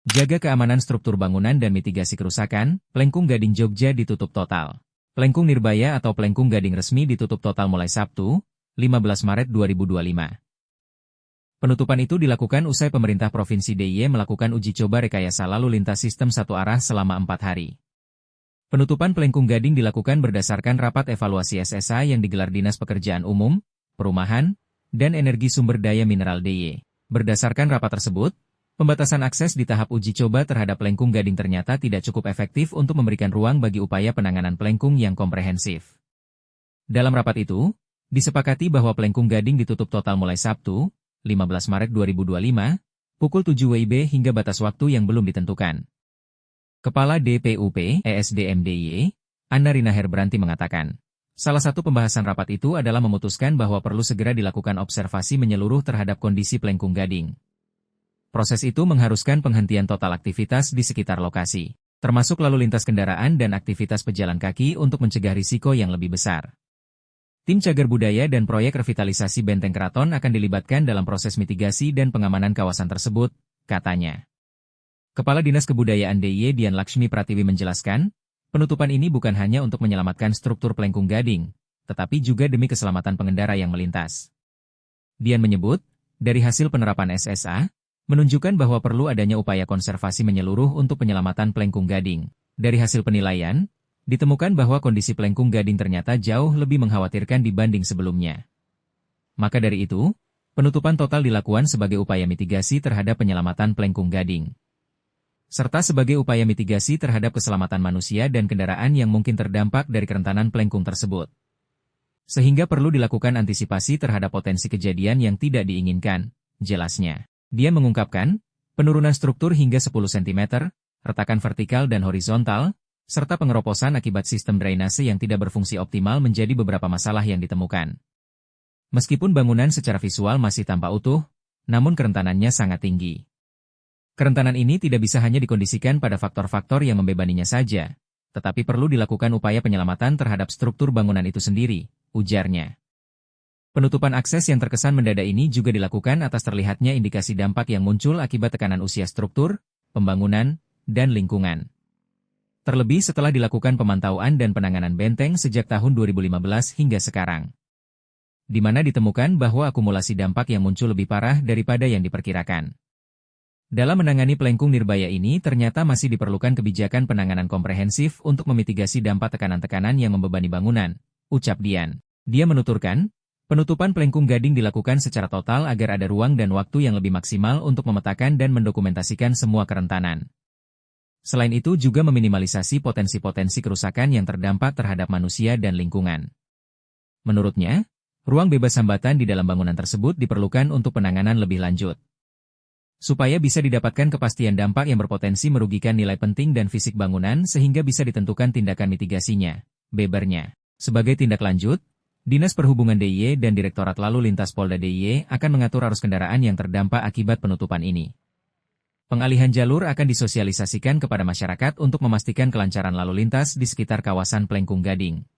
Jaga keamanan struktur bangunan dan mitigasi kerusakan, Plengkung Gading Jogja ditutup total. Plengkung Nirbaya atau Plengkung Gading resmi ditutup total mulai Sabtu, 15 Maret 2025. Penutupan itu dilakukan usai pemerintah Provinsi DIY melakukan uji coba rekayasa lalu lintas sistem satu arah selama 4 hari. Penutupan Plengkung Gading dilakukan berdasarkan rapat evaluasi SSA yang digelar Dinas Pekerjaan Umum, Perumahan, dan Energi Sumber Daya Mineral DIY. Berdasarkan rapat tersebut, pembatasan akses di tahap uji coba terhadap Plengkung Gading ternyata tidak cukup efektif untuk memberikan ruang bagi upaya penanganan Plengkung yang komprehensif. Dalam rapat itu, disepakati bahwa Plengkung Gading ditutup total mulai Sabtu, 15 Maret 2025, pukul 7 WIB hingga batas waktu yang belum ditentukan. Kepala DPUP ESDM DIY, Anna Rina Herbranti mengatakan, salah satu pembahasan rapat itu adalah memutuskan bahwa perlu segera dilakukan observasi menyeluruh terhadap kondisi Plengkung Gading. Proses itu mengharuskan penghentian total aktivitas di sekitar lokasi, termasuk lalu lintas kendaraan dan aktivitas pejalan kaki untuk mencegah risiko yang lebih besar. Tim Cagar Budaya dan proyek revitalisasi Benteng Keraton akan dilibatkan dalam proses mitigasi dan pengamanan kawasan tersebut, katanya. Kepala Dinas Kebudayaan DIY Dian Lakshmi Pratiwi menjelaskan, penutupan ini bukan hanya untuk menyelamatkan struktur Plengkung Gading, tetapi juga demi keselamatan pengendara yang melintas. Dian menyebut, dari hasil penerapan SSA, menunjukkan bahwa perlu adanya upaya konservasi menyeluruh untuk penyelamatan Plengkung Gading. Dari hasil penilaian, ditemukan bahwa kondisi Plengkung Gading ternyata jauh lebih mengkhawatirkan dibanding sebelumnya. Maka dari itu, penutupan total dilakukan sebagai upaya mitigasi terhadap penyelamatan Plengkung Gading, serta sebagai upaya mitigasi terhadap keselamatan manusia dan kendaraan yang mungkin terdampak dari kerentanan Plengkung tersebut. Sehingga perlu dilakukan antisipasi terhadap potensi kejadian yang tidak diinginkan, jelasnya. Dia mengungkapkan, penurunan struktur hingga 10 cm, retakan vertikal dan horizontal, serta pengeroposan akibat sistem drainase yang tidak berfungsi optimal menjadi beberapa masalah yang ditemukan. Meskipun bangunan secara visual masih tampak utuh, namun kerentanannya sangat tinggi. Kerentanan ini tidak bisa hanya dikondisikan pada faktor-faktor yang membebaninya saja, tetapi perlu dilakukan upaya penyelamatan terhadap struktur bangunan itu sendiri, ujarnya. Penutupan akses yang terkesan mendadak ini juga dilakukan atas terlihatnya indikasi dampak yang muncul akibat tekanan usia struktur, pembangunan, dan lingkungan. Terlebih setelah dilakukan pemantauan dan penanganan benteng sejak tahun 2015 hingga sekarang, di mana ditemukan bahwa akumulasi dampak yang muncul lebih parah daripada yang diperkirakan. Dalam menangani Plengkung Nirbaya ini ternyata masih diperlukan kebijakan penanganan komprehensif untuk memitigasi dampak tekanan-tekanan yang membebani bangunan, ucap Dian. Dia menuturkan, penutupan Plengkung Gading dilakukan secara total agar ada ruang dan waktu yang lebih maksimal untuk memetakan dan mendokumentasikan semua kerentanan. Selain itu juga meminimalisasi potensi-potensi kerusakan yang terdampak terhadap manusia dan lingkungan. Menurutnya, ruang bebas hambatan di dalam bangunan tersebut diperlukan untuk penanganan lebih lanjut, supaya bisa didapatkan kepastian dampak yang berpotensi merugikan nilai penting dan fisik bangunan sehingga bisa ditentukan tindakan mitigasinya, bebernya. Sebagai tindak lanjut, Dinas Perhubungan DIY dan Direktorat Lalu Lintas Polda DIY akan mengatur arus kendaraan yang terdampak akibat penutupan ini. Pengalihan jalur akan disosialisasikan kepada masyarakat untuk memastikan kelancaran lalu lintas di sekitar kawasan Plengkung Gading.